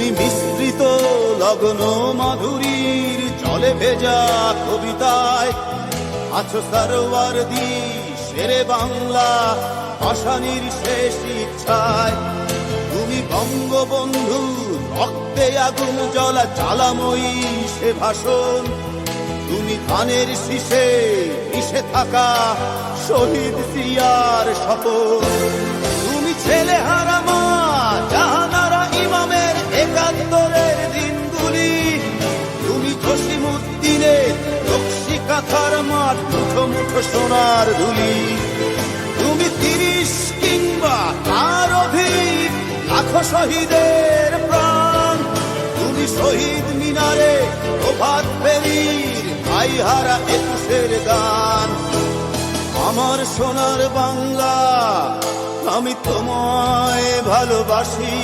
তুমি মিশ্রিত লগ্ন মাধুরীর জলে ভেজা কবিতায় আছো সরওয়ারদি শেরে বাংলা ভাষানির শেষ ইচ্ছায়। তুমি বঙ্গবন্ধু রক্তে আগুন জ্বলা জ্বালাময়ী সে ভাষণ। তুমি ধানের শীষে মিশে থাকা শহীদ জিয়ার শপথ। তুমি ছেলে হারা মা জাহানারা ইমামের একাত্তরের দিনগুলি। তুমি জসিমউদ্দিনের রক্সি কাঁথার মাঠ মুঠো মুঠো সোনার ধুলি। তুমি ৩০ কিংবা তার অধিক লাখো শহীদের প্রাণ। তুমি শহীদ মিনারে প্রভাত ফেরির ভাইহারা ২১-এর গান। আমার সোনার বাংলা আমি তোমায় ভালোবাসি।